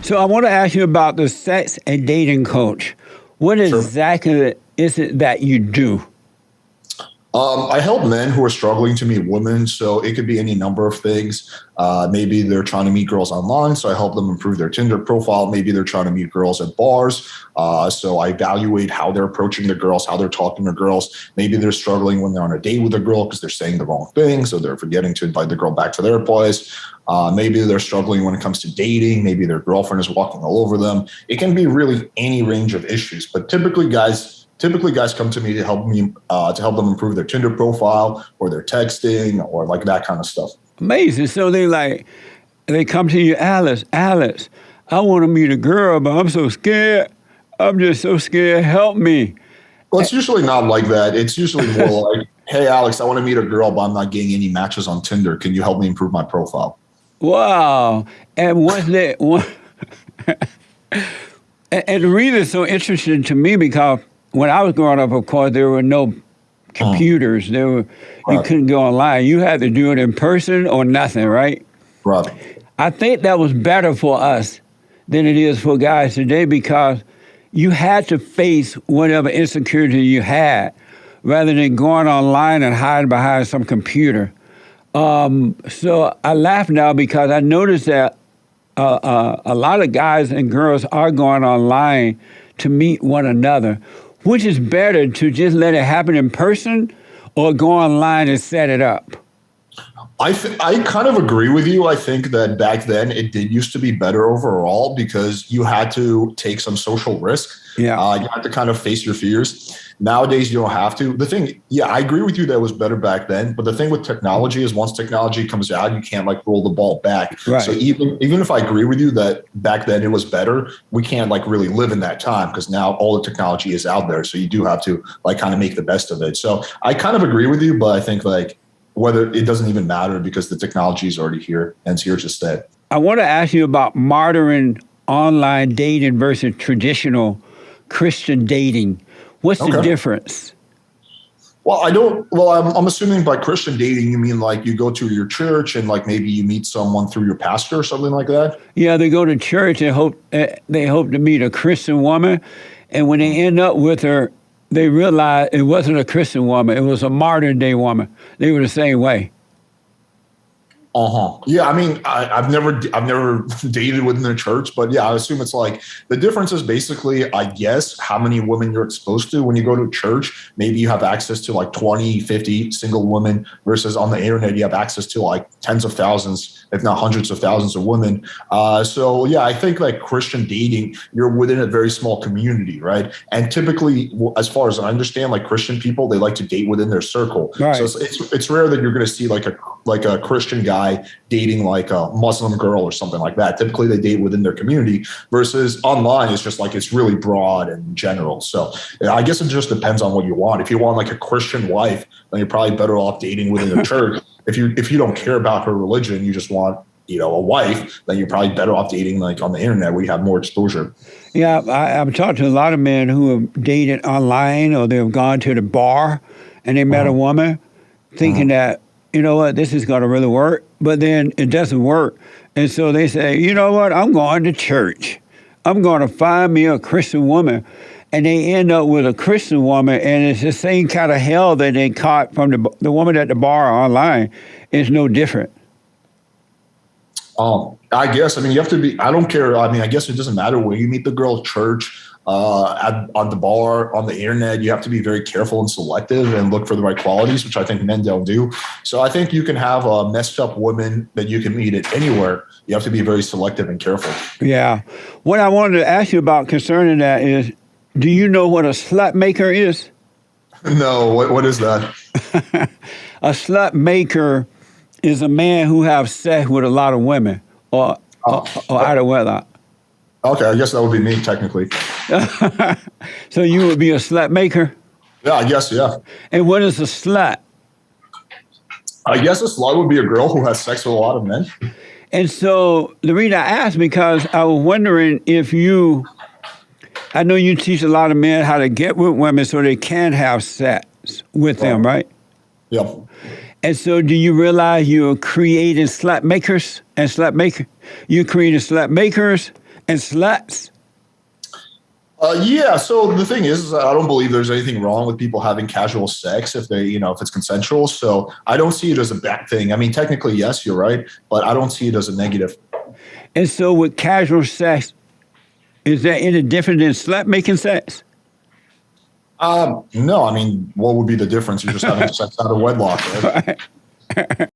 So I want to ask you about the sex and dating coach. What Sure. exactly is it that you do? I help men who are struggling to meet women. So it could be any number of things. Maybe they're trying to meet girls online. So I help them improve their Tinder profile. Maybe they're trying to meet girls at bars. So I evaluate how they're approaching the girls, how they're talking to girls. Maybe they're struggling when they're on a date with a girl because they're saying the wrong thing. So they're forgetting to invite the girl back to their place. Maybe they're struggling when it comes to dating. Maybe their girlfriend is walking all over them. It can be really any range of issues. But typically guys come to me to help them improve their Tinder profile or their texting or like that kind of stuff. Amazing. So they come to you, Alex, I want to meet a girl, but I'm so scared. I'm just so scared. Help me. Well, it's usually not like that. It's usually more like, hey, Alex, I want to meet a girl, but I'm not getting any matches on Tinder. Can you help me improve my profile? Wow. And once they, and the reason it's so interesting to me because when I was growing up, of course, there were no computers. You couldn't go online. You had to do it in person or nothing, right? Right. I think that was better for us than it is for guys today because you had to face whatever insecurity you had rather than going online and hiding behind some computer. So I laugh now because I noticed that a lot of guys and girls are going online to meet one another. Which is better, to just let it happen in person or go online and set it up? I kind of agree with you. I think that back then it did used to be better overall because you had to take some social risk. Yeah. You had to kind of face your fears. Nowadays, you don't have to. I agree with you that it was better back then. But the thing with technology is once technology comes out, you can't like roll the ball back. Right. So even if I agree with you that back then it was better, we can't like really live in that time because now all the technology is out there. So you do have to like kind of make the best of it. So I kind of agree with you, but I think like whether it doesn't even matter because the technology is already here and it's here to stay. I want to ask you about modern online dating versus traditional Christian dating. What's the difference? Well, I'm assuming by Christian dating, you mean like you go to your church and like maybe you meet someone through your pastor or something like that? Yeah, they go to church and they hope to meet a Christian woman. And when they end up with her, they realize it wasn't a Christian woman. It was a modern day woman. They were the same way. Yeah, I mean, I've never dated within the church, but yeah, I assume it's like the difference is basically, I guess, how many women you're exposed to when you go to church. Maybe you have access to like 20, 50 single women versus on the internet, you have access to like tens of thousands, if not hundreds of thousands of women. So yeah, I think like Christian dating, you're within a very small community, right? And typically, as far as I understand, like Christian people, they like to date within their circle. Right. So it's rare that you're going to see like a Christian guy dating like a Muslim girl or something like that. Typically they date within their community versus online. It's just like, it's really broad and general. So yeah, I guess it just depends on what you want. If you want like a Christian wife, then you're probably better off dating within the church. If you don't care about her religion, you just want, a wife, then you're probably better off dating like on the internet where you have more exposure. Yeah, I've talked to a lot of men who have dated online or they've gone to the bar and they met a woman thinking that, you know what, this is going to really work, but then it doesn't work. And so they say, you know what, I'm going to church. I'm going to find me a Christian woman. And they end up with a Christian woman, and it's the same kind of hell that they caught from the woman at the bar online. It's no different. I guess, I mean, you have to be, I don't care. I mean, I guess it doesn't matter where you meet the girl, church, on the bar, on the internet. You have to be very careful and selective and look for the right qualities, which I think men don't do. So I think you can have a messed up woman that you can meet at anywhere. You have to be very selective and careful. Yeah. What I wanted to ask you about concerning that is, do you know what a slut maker is? No, what is that? A slut maker is a man who have sex with a lot of women or out of wedlock. Okay, I guess that would be me technically. So you would be a slut maker? Yeah, I guess, yeah. And what is a slut? I guess a slut would be a girl who has sex with a lot of men. And so the reason I asked, because I was wondering if I know you teach a lot of men how to get with women so they can have sex with them, right? Yeah. And so do you realize you're creating slut makers and slut maker? You're creating slut makers and sluts? Yeah. So the thing is I don't believe there's anything wrong with people having casual sex if they, if it's consensual. So I don't see it as a bad thing. I mean, technically, yes, you're right, but I don't see it as a negative. And so with casual sex, is there any different than slut making sex? No, I mean, what would be the difference? You're just having sex out of wedlock, right?